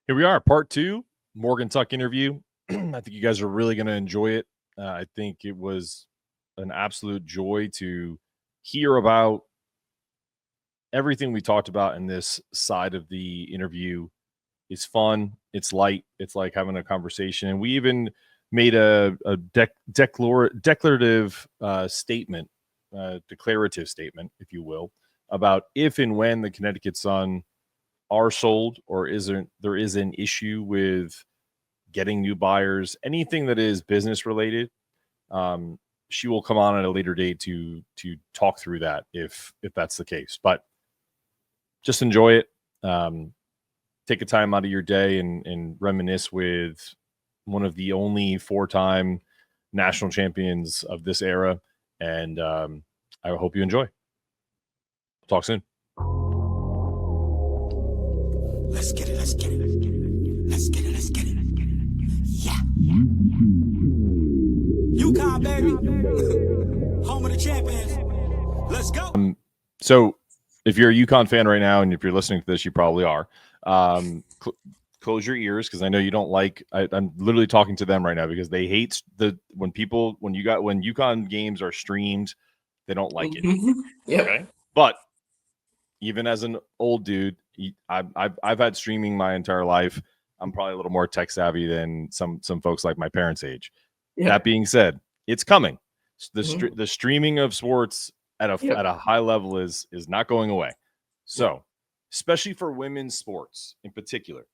Here we are, part two, Morgan Tuck interview. I think you guys are really going to enjoy it. I think it was an absolute joy to hear about everything we talked about in this side of the interview. It's fun. It's light. It's like having a conversation. And we even made a declarative statement, declarative statement, if you will, about if and when the Connecticut Sun are sold or isn't, there is an issue with getting new buyers, anything that is business related. She will come on at a later date to talk through that if that's the case. But just enjoy it. Take a time out of your day and reminisce with one of the only 4-time national champions of this era. And I hope you enjoy. Talk soon. Let's get it. Let's get it. Let's get it. Let's get it. Yeah. UConn, baby. Home of the champions. Let's go. So if you're a UConn fan right now, and if you're listening to this, you probably are. Close your ears, because I know you don't like. I'm literally talking to them right now because they hate when UConn games are streamed, they don't like it. Yep. Okay, but even as an old dude, I've had streaming my entire life. I'm probably a little more tech savvy than some folks like my parents' age. Yeah. That being said, it's coming. The streaming of sports at a high level is not going away. So, especially for women's sports in particular,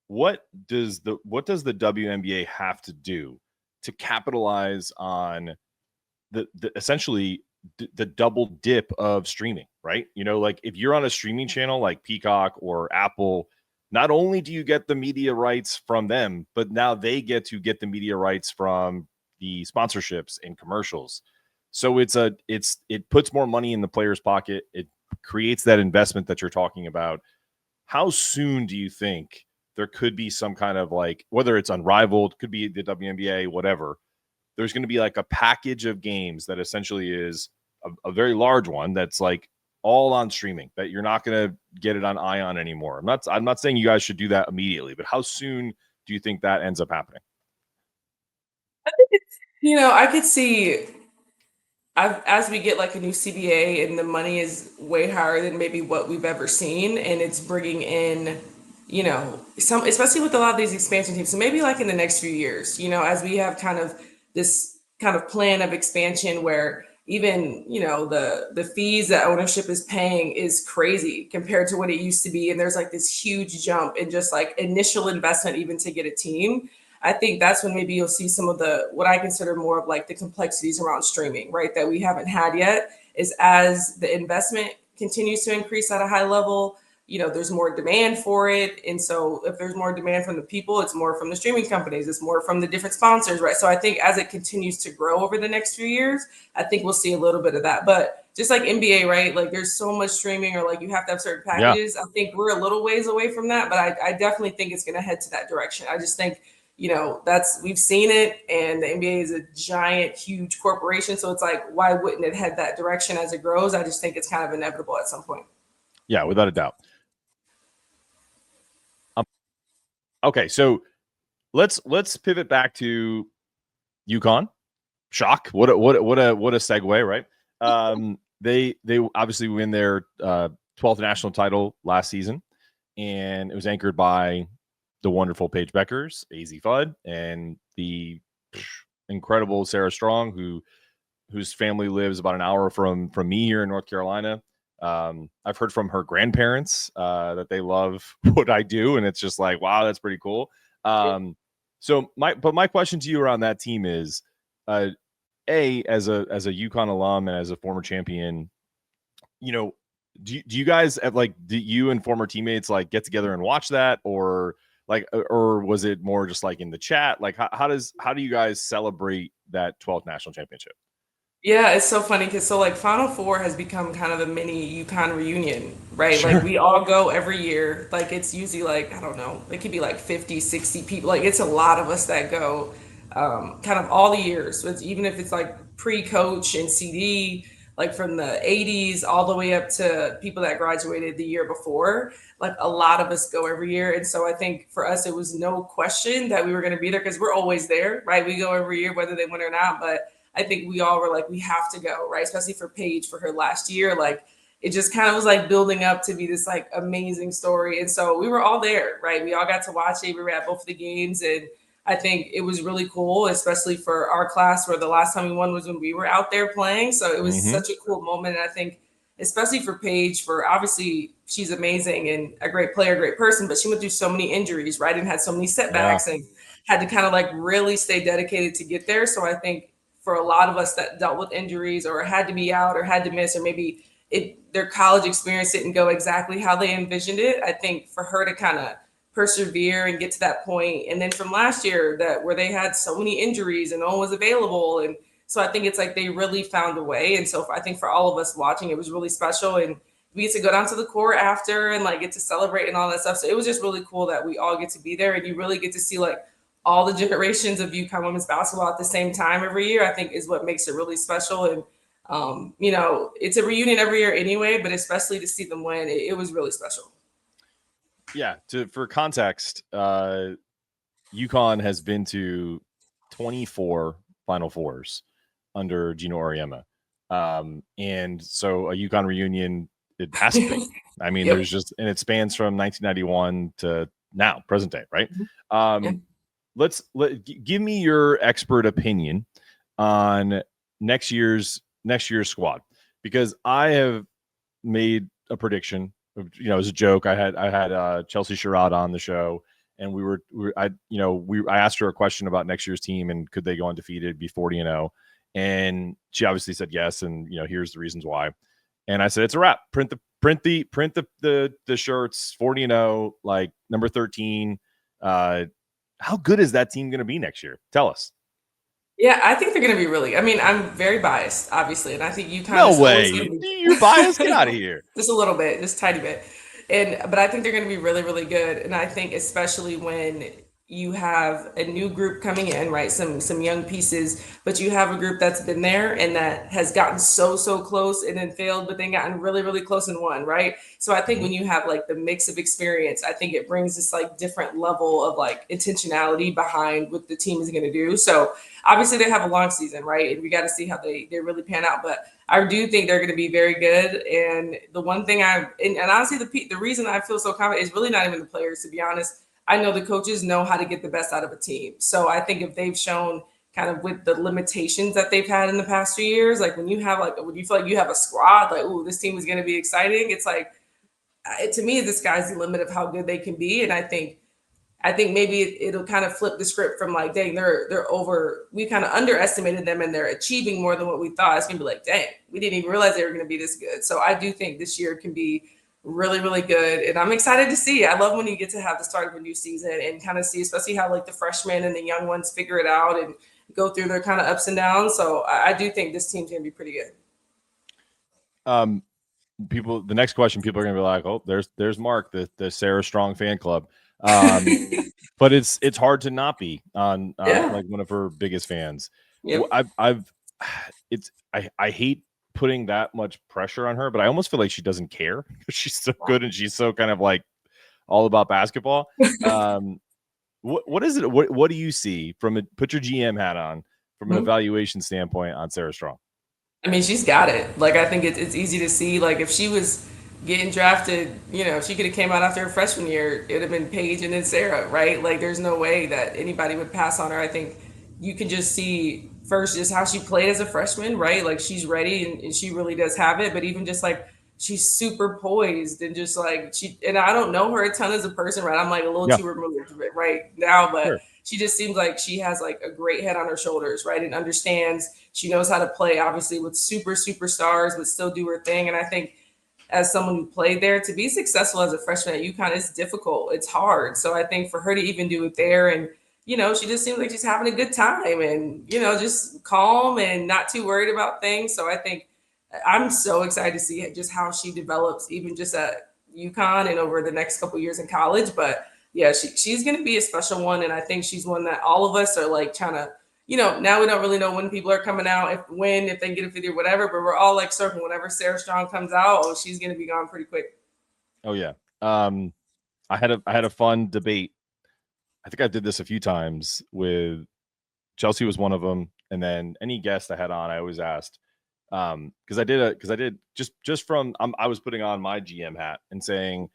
what does the WNBA have to do to capitalize on the essentially the double dip of streaming, right? You know, like if you're on a streaming channel like Peacock or Apple, not only do you get the media rights from them, but now they get to get the media rights from the sponsorships and commercials. So it puts more money in the player's pocket. It creates that investment that you're talking about. How soon do you think there could be some kind of, like, whether it's Unrivaled, could be the WNBA, whatever, there's going to be like a package of games that essentially is a very large one that's like all on streaming, that you're not going to get it on Ion anymore. I'm not saying you guys should do that immediately, but how soon do you think that ends up happening? I think it's, I could see as we get like a new CBA and the money is way higher than maybe what we've ever seen, and it's bringing in, some, especially with a lot of these expansion teams. So maybe like in the next few years, as we have kind of this kind of plan of expansion where even, the fees that ownership is paying is crazy compared to what it used to be. And there's like this huge jump in just like initial investment, even to get a team. I think that's when maybe you'll see some of what I consider more of like the complexities around streaming, right? That we haven't had yet, is as the investment continues to increase at a high level, there's more demand for it. And so if there's more demand from the people, it's more from the streaming companies, it's more from the different sponsors, right? So I think as it continues to grow over the next few years, I think we'll see a little bit of that. But just like NBA, right? Like there's so much streaming, or like you have to have certain packages. Yeah. I think we're a little ways away from that, but I definitely think it's going to head to that direction. I just think, we've seen it, and the NBA is a giant, huge corporation. So it's like, why wouldn't it head that direction as it grows? I just think it's kind of inevitable at some point. Yeah, without a doubt. Okay, so let's pivot back to Yukon Shock. What a segue, right? They obviously win their 12th national title last season, and it was anchored by the wonderful Paige Beckers, AZ Fudd, and the incredible Sarah Strong, whose family lives about an hour from me here in North Carolina. I've heard from her grandparents that they love what I do, and it's just like, wow, that's pretty cool. So my question to you around that team is, as a UConn alum and as a former champion, do you guys have, like, do you and former teammates like get together and watch that, or was it more just like in the chat? Like, how do you guys celebrate that 12th national championship? Yeah, it's so funny because like Final Four has become kind of a mini UConn reunion, right? Sure. Like we all go every year. Like it's usually like, I don't know, it could be like 50, 60 people. Like it's a lot of us that go kind of all the years. So even if it's like pre-coach and CD, like from the 80s all the way up to people that graduated the year before. Like a lot of us go every year. And so I think for us, it was no question that we were going to be there because we're always there, right? We go every year, whether they win or not. But I think we all were like, we have to go, right? Especially for Paige for her last year. Like it just kind of was like building up to be this like amazing story. And so we were all there, right? We all got to watch it. We were at both of the games. And I think it was really cool, especially for our class where the last time we won was when we were out there playing. So it was such a cool moment. And I think especially for Paige, for obviously she's amazing and a great player, great person, but she went through so many injuries, right? And had so many setbacks and had to kind of like really stay dedicated to get there. So I think for a lot of us that dealt with injuries or had to be out or had to miss, or maybe their college experience didn't go exactly how they envisioned it. I think for her to kind of persevere and get to that point, and then from last year that where they had so many injuries and no one was available, and so I think it's like they really found a way. And so I think for all of us watching, it was really special, and we get to go down to the court after and like get to celebrate and all that stuff. So it was just really cool that we all get to be there, and you really get to see like all the generations of UConn women's basketball at the same time every year. I think is what makes it really special. And you know, it's a reunion every year anyway, but especially to see them win, it was really special. Yeah, for context, UConn has been to 24 Final Fours under Geno Auriemma. And so a UConn reunion, it has to be. I mean, there's just, and it spans from 1991 to now, present day, right? Give me your expert opinion on next year's squad, because I have made a prediction. You know, as a joke, I had Chelsea Sherrod on the show, and I asked her a question about next year's team and could they go undefeated, be 40-0, and she obviously said yes, and you know, here's the reasons why. And I said it's a wrap. Print the shirts, 40-0, like number 13. How good is that team going to be next year? Tell us. Yeah, I think they're going to be really. I mean, I'm very biased, obviously, and I think UConn. No way, you're biased. Get out of here. Just a little bit, just a tiny bit, but I think they're going to be really, really good. And I think especially when you have a new group coming in, right? Some young pieces, but you have a group that's been there and that has gotten so close and then failed, but then gotten really, really close and won, right? So I think when you have like the mix of experience, I think it brings this like different level of like intentionality behind what the team is going to do. So obviously they have a long season, right? And we got to see how they really pan out. But I do think they're going to be very good. And the one thing and honestly, the reason I feel so confident is really not even the players, to be honest. I know the coaches know how to get the best out of a team. So I think if they've shown kind of with the limitations that they've had in the past few years, like when you feel like you have a squad, like, ooh, this team is going to be exciting. It's like, to me, the sky's the limit of how good they can be. And I think maybe it'll kind of flip the script from like, dang, we kind of underestimated them and they're achieving more than what we thought. It's going to be like, dang, we didn't even realize they were going to be this good. So I do think this year can be really, really good. And I'm excited to see. I love when you get to have the start of a new season and kind of see, especially how like the freshmen and the young ones figure it out and go through their kind of ups and downs. So I do think this team's going to be pretty good. The next question, people are going to be like, oh, there's Mark, the Sarah Strong fan club. But it's hard to not be on like one of her biggest fans. Yep. I hate putting that much pressure on her, but I almost feel like she doesn't care. She's so good and she's so kind of like all about basketball. What is it? What do you see put your GM hat on from an evaluation standpoint on Sarah Strong? I mean, she's got it. Like, I think it's easy to see. Like, if she was getting drafted, you know, if she could have came out after her freshman year, it would have been Paige and then Sarah, right? Like, there's no way that anybody would pass on her. I think you can just see first just how she played as a freshman, right? Like, she's ready and she really does have it. But even just like, she's super poised and just like and I don't know her a ton as a person, right? I'm like a little too removed right now, but she just seems like she has like a great head on her shoulders, right? And understands, she knows how to play, obviously with superstars, but still do her thing. And I think as someone who played there, to be successful as a freshman at UConn is difficult. It's hard. So I think for her to even do it there, and you know, she just seems like she's having a good time and, you know, just calm and not too worried about things. So I think I'm so excited to see just how she develops, even just at UConn and over the next couple of years in college. But yeah, she's going to be a special one. And I think she's one that all of us are like trying to, now we don't really know when people are coming out, if they can get a video, whatever. But we're all like circling whenever Sarah Strong comes out. Oh, she's gonna be gone pretty quick. Oh yeah. I had a fun debate. I think I did this a few times with Chelsea was one of them, and then any guest I had on, I always asked because I did just from I was putting on my GM hat and saying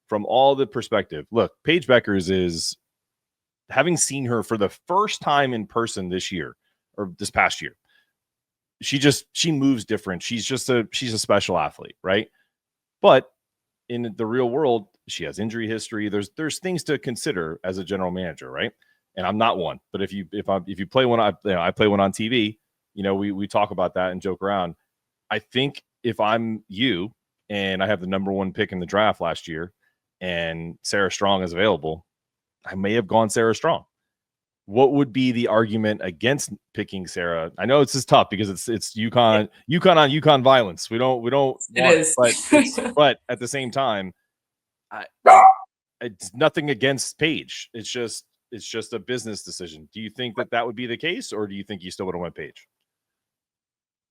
from all the perspective. Look, Paige Beckers is having seen her for the first time in person this year or this past year. She moves different. She's a special athlete, right? But in the real world, she has injury history. There's things to consider as a general manager, right? And I'm not one, but if you play one, I play one on TV. We talk about that and joke around. I think if I'm you and I have the number 1 pick in the draft last year, and Sarah Strong is available, I may have gone Sarah Strong. What would be the argument against picking Sarah? I know it's tough because it's UConn on UConn violence. We don't but at the same time, it's nothing against Paige. It's just a business decision. Do you think that would be the case, or do you think you still would have went Paige?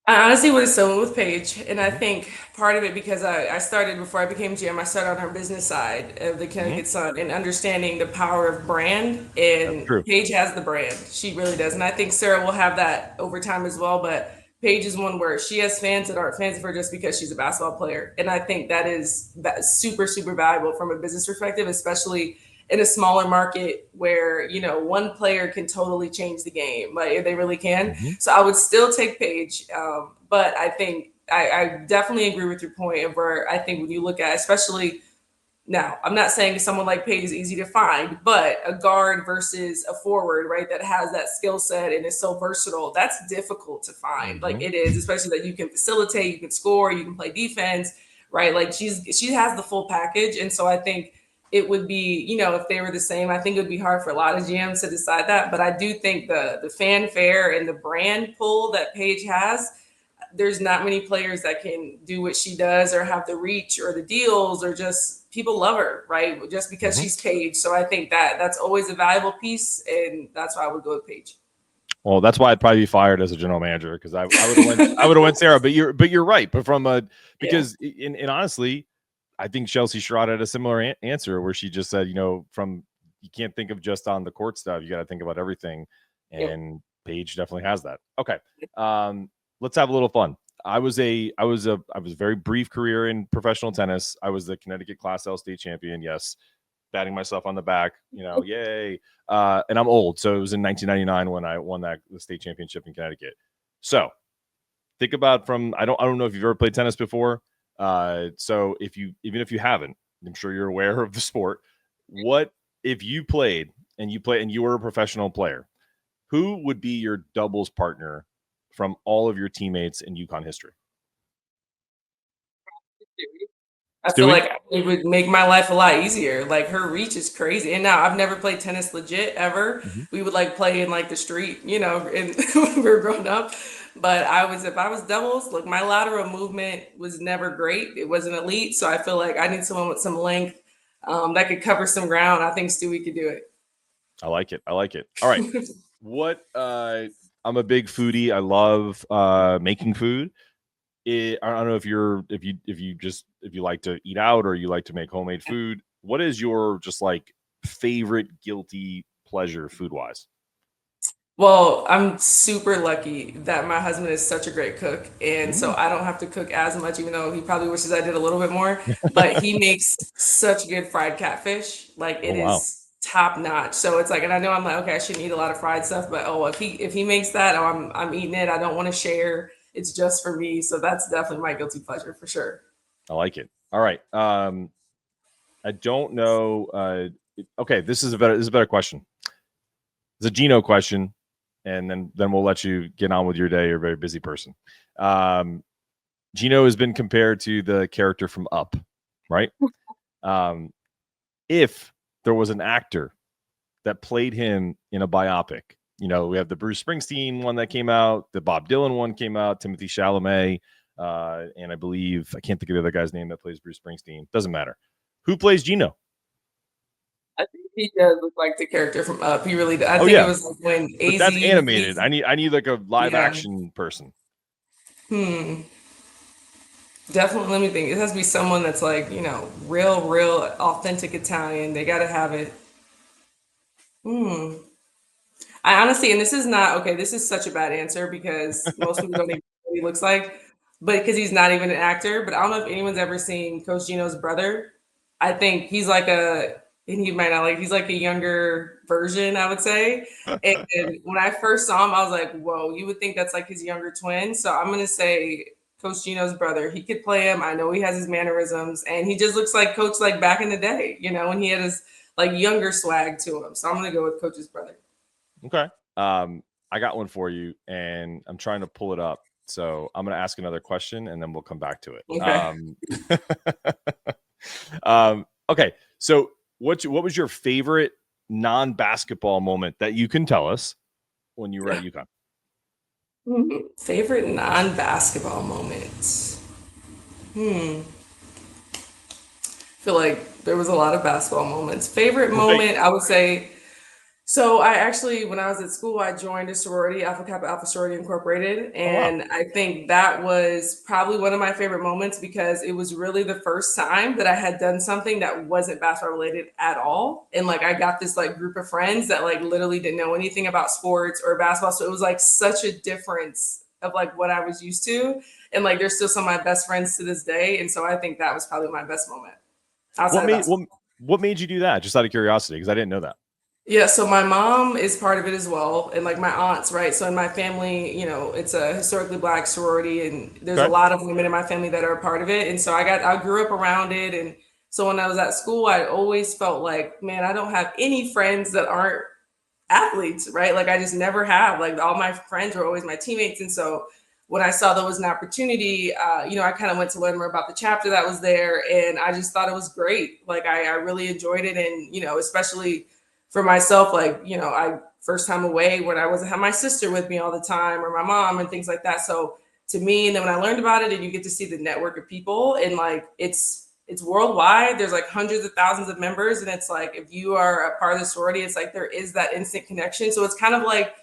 I honestly would have still went with Paige, and I think part of it because I started before I became GM. I started on her business side of the Connecticut Sun and understanding the power of brand. And Paige has the brand; she really does. And I think Sarah will have that over time as well. But Paige is one where she has fans that aren't fans of her just because she's a basketball player, and I think that is super super valuable from a business perspective, especially in a smaller market where one player can totally change the game, like they really can. So I would still take Paige, but I think I definitely agree with your point of where I think when you look at, especially now, I'm not saying someone like Paige is easy to find, but a guard versus a forward, right, that has that skill set and is so versatile, that's difficult to find. Like it is, especially that you can facilitate, you can score, you can play defense, right? Like she has the full package, and so I think it would be, if they were the same, I think it would be hard for a lot of GMs to decide that. But I do think the fanfare and the brand pull that Paige has, there's not many players that can do what she does or have the reach or the deals or just people love her, right? Just because she's Paige. So I think that's always a valuable piece, and that's why I would go with Paige. Well, that's why I'd probably be fired as a general manager because I would have went Sarah. But you're right. But and honestly, I think Chelsea Sherrod had a similar answer where she just said, you can't think of just on the court stuff. You got to think about everything. And Paige definitely has that. Okay. Let's have a little fun. I was a very brief career in professional tennis. I was the Connecticut Class L state champion. Yes. Patting myself on the back, yay. And I'm old. So it was in 1999 when I won the state championship in Connecticut. So think about I don't know if you've ever played tennis before. So even if you haven't, I'm sure you're aware of the sport. What if you played and you were a professional player? Who would be your doubles partner from all of your teammates in UConn history? I feel like it would make my life a lot easier. Like her reach is crazy. And now I've never played tennis legit ever. We would play in the street, and when we were growing up. But if I was doubles, look, my lateral movement was never great. It wasn't elite. So I feel like I need someone with some length that could cover some ground. I think Stewie could do it. I like it. All right. I'm a big foodie. I love making food. I don't know if you like to eat out or you like to make homemade food. What is your favorite guilty pleasure food wise? Well, I'm super lucky that my husband is such a great cook. And so I don't have to cook as much, even though he probably wishes I did a little bit more. But he makes such good fried catfish. It is top notch. So it's and I know I'm okay, I shouldn't eat a lot of fried stuff, but if he makes that, I'm eating it. I don't want to share. It's just for me. So that's definitely my guilty pleasure for sure. I like it. All right. I don't know. Okay, this is a better question. It's a Geno question, and then we'll let you get on with your day. You're a very busy person. Geno has been compared to the character from Up, right? If there was an actor that played him in a biopic, we have the Bruce Springsteen one that came out, the Bob Dylan one came out, Timothée Chalamet, and I believe I can't think of the other guy's name that plays Bruce Springsteen. Doesn't matter. Who plays Geno? I think He does look like the character from Up. He really does. I Oh think it yeah, was like when but AZ that's animated. meets. I need like a live Yeah. action person. Definitely, let me think. It has to be someone that's like, real, authentic Italian. They got to have it. I honestly, and this is not okay, this is such a bad answer because most people don't even know what he looks like, but because he's not even an actor. But I don't know if anyone's ever seen Coach Geno's brother. I think he's like and he might not like, he's like a younger version, I would say. And when I first saw him, I was like, whoa, you would think that's like his younger twin. So I'm going to say Coach Geno's brother. He could play him. I know he has his mannerisms, and he just looks like Coach like back in the day, when he had his like younger swag to him. So I'm going to go with Coach's brother. Okay. I got one for you, and I'm trying to pull it up. So I'm going to ask another question, and then we'll come back to it. Okay. Okay. So what was your favorite non-basketball moment that you can tell us when you were at UConn? Favorite non-basketball moments. I feel like there was a lot of basketball moments. Favorite moment, I would say. So I actually, when I was at school, I joined a sorority, Alpha Kappa Alpha Sorority Incorporated, and I think that was probably one of my favorite moments because it was really the first time that I had done something that wasn't basketball related at all. And like I got this like group of friends that like literally didn't know anything about sports or basketball. So it was like such a difference of like what I was used to. And like they're still some of my best friends to this day. And so I think that was probably my best moment. What made you do that? Just out of curiosity, because I didn't know that. Yeah, so my mom is part of it as well, and like my aunts, right? So in my family, it's a historically Black sorority, and there's a lot of women in my family that are a part of it. And so I grew up around it, and so when I was at school, I always felt like, man, I don't have any friends that aren't athletes, right? Like I just never have. Like all my friends were always my teammates, and so when I saw there was an opportunity, I kind of went to learn more about the chapter that was there, and I just thought it was great. Like I really enjoyed it, and especially for myself, like, I first time away when I wasn't have my sister with me all the time or my mom and things like that. So to me, and then when I learned about it and you get to see the network of people and like it's worldwide, there's like hundreds of thousands of members. And it's like, if you are a part of the sorority, it's like there is that instant connection. So it's kind of like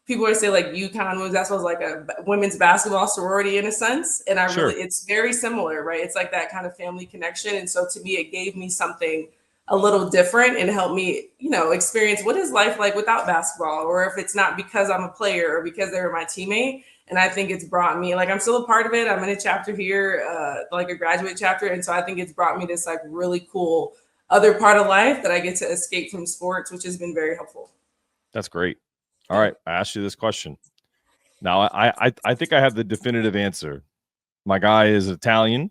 people always say like UConn women's basketball is like a women's basketball sorority in a sense. And it's very similar, right? It's like that kind of family connection. And so to me, it gave me something a little different and help me, experience what is life like without basketball, or if it's not because I'm a player or because they were my teammate. And I think it's brought me, like, I'm still a part of it. I'm in a chapter here, like a graduate chapter. And so I think it's brought me this like really cool other part of life that I get to escape from sports, which has been very helpful. That's great. All right. I asked you this question. Now I think I have the definitive answer. My guy is Italian.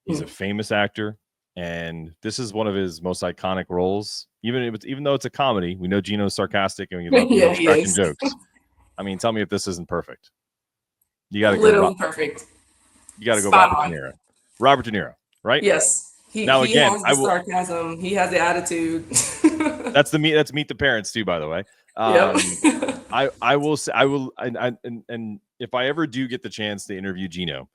He's a famous actor. And this is one of his most iconic roles. Even though it's a comedy, we know Geno's sarcastic and we love cracking jokes. I mean, tell me if this isn't perfect. You got to go. Perfect. You got to go. Robert De Niro. Robert De Niro, right? Yes. He has the sarcasm. He has the attitude. That's Meet the Parents too, by the way. I will say and if I ever do get the chance to interview Geno,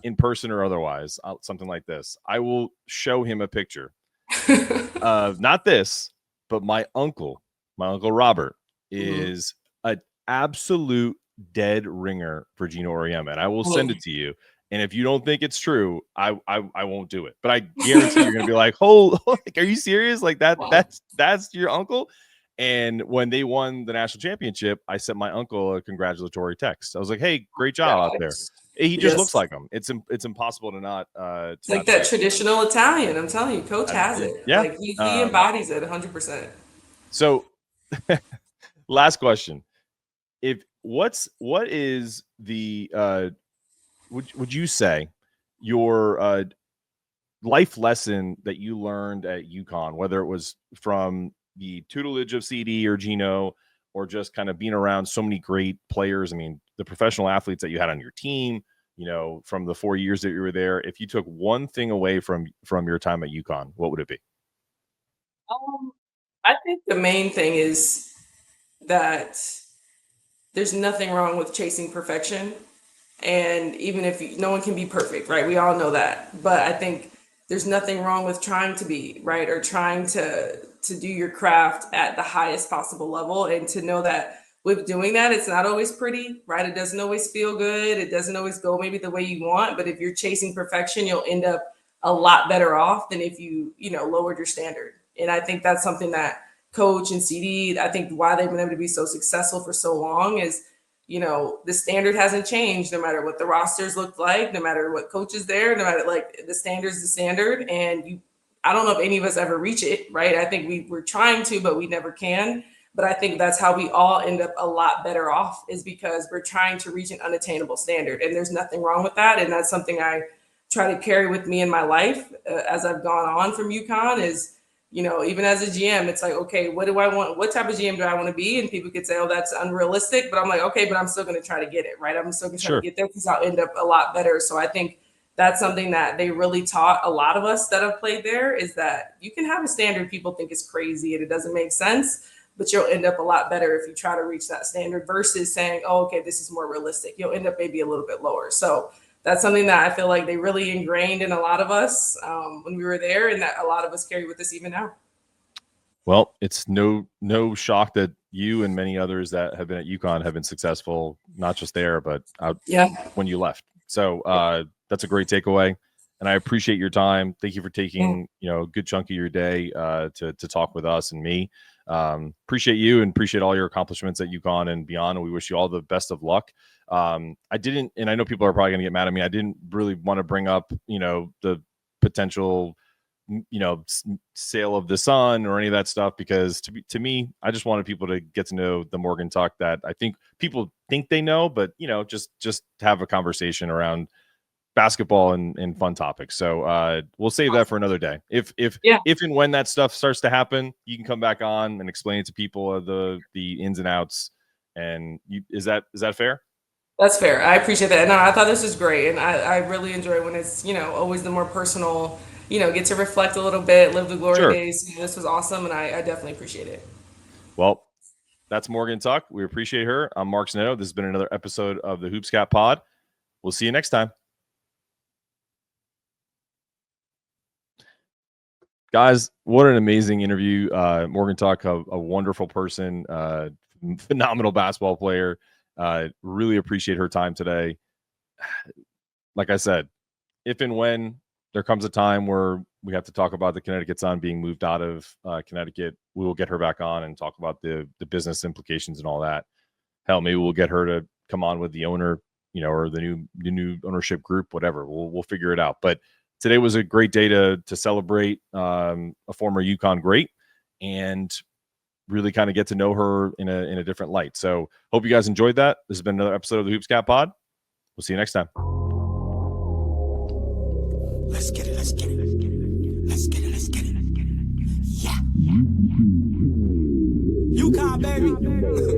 in person or otherwise, something like this, I will show him a picture of not this, but my uncle Robert is an absolute dead ringer for Geno Auriemma, and I will send it to you. And if you don't think it's true, I won't do it. But I guarantee you're gonna be like, "Oh, like, are you serious? Like that? Wow. That's your uncle." And when they won the national championship, I sent my uncle a congratulatory text. I was like, "Hey, great job out there." He just looks like him. It's impossible to not. It's like that traditional Italian. I'm telling you, Coach has it. Yeah, like he embodies it 100%. So, last question: what is the would you say your life lesson that you learned at UConn, whether it was from the tutelage of CD or Geno, or just kind of being around so many great players? I mean, the professional athletes that you had on your team, from the 4 years that you were there. If you took one thing away from your time at UConn, what would it be? I think the main thing is that there's nothing wrong with chasing perfection. And even if no one can be perfect, right? We all know that. But I think there's nothing wrong with trying to be, right? Or trying to to do your craft at the highest possible level, and to know that with doing that, it's not always pretty, right? It doesn't always feel good. It doesn't always go maybe the way you want, but if you're chasing perfection, you'll end up a lot better off than if you lowered your standard. And I think that's something that Coach and CD, I think why they've been able to be so successful for so long is, the standard hasn't changed no matter what the rosters look like, no matter what coach is there, no matter, like, the standard's the standard. And I don't know if any of us ever reach it, right? I think we're trying to, but we never can. But I think that's how we all end up a lot better off, is because we're trying to reach an unattainable standard. And there's nothing wrong with that. And that's something I try to carry with me in my life as I've gone on from UConn is, even as a GM, it's like, okay, what do I want? What type of GM do I want to be? And people could say, oh, that's unrealistic. But I'm like, okay, but I'm still going to try to get it, right? I'm still going to try to get there because I'll end up a lot better. So I think that's something that they really taught a lot of us that have played there, is that you can have a standard people think is crazy and it doesn't make sense, but you'll end up a lot better if you try to reach that standard versus saying, oh, okay, this is more realistic. You'll end up maybe a little bit lower. So that's something that I feel like they really ingrained in a lot of us when we were there, and that a lot of us carry with us even now. Well, it's no shock that you and many others that have been at UConn have been successful, not just there, but out when you left. So that's a great takeaway. And I appreciate your time. Thank you for taking a good chunk of your day to talk with us and me. Appreciate you and appreciate all your accomplishments at UConn and beyond. And we wish you all the best of luck. I didn't, and I know people are probably going to get mad at me, I didn't really want to bring up, the potential, sale of the Sun or any of that stuff, because to me, I just wanted people to get to know the Morgan Talk that I think people think they know, but, just have a conversation around basketball and fun topics. So we'll save that for another day. If and when that stuff starts to happen, you can come back on and explain it to people, the ins and outs. And is that fair? That's fair. I appreciate that. No, I thought this was great. And I really enjoy when it's, always the more personal, get to reflect a little bit, live the glory days. This was awesome. And I definitely appreciate it. Well, that's Morgan Talk. We appreciate her. I'm Mark Snow. This has been another episode of the Hoopscat Pod. We'll see you next time. Guys, what an amazing interview. Morgan Talk, a wonderful person, phenomenal basketball player. Really appreciate her time today. Like I said, if and when there comes a time where we have to talk about the Connecticut Sun being moved out of Connecticut, we will get her back on and talk about the business implications and all that. Hell, maybe we'll get her to come on with the owner, or the new ownership group, whatever. We'll figure it out. But today was a great day to celebrate a former UConn great and really kind of get to know her in a different light. So hope you guys enjoyed that. This has been another episode of the Hoopscat Pod. We'll see you next time. Let's get it. Let's get it. Let's get it. Let's get it. Yeah. UConn, baby.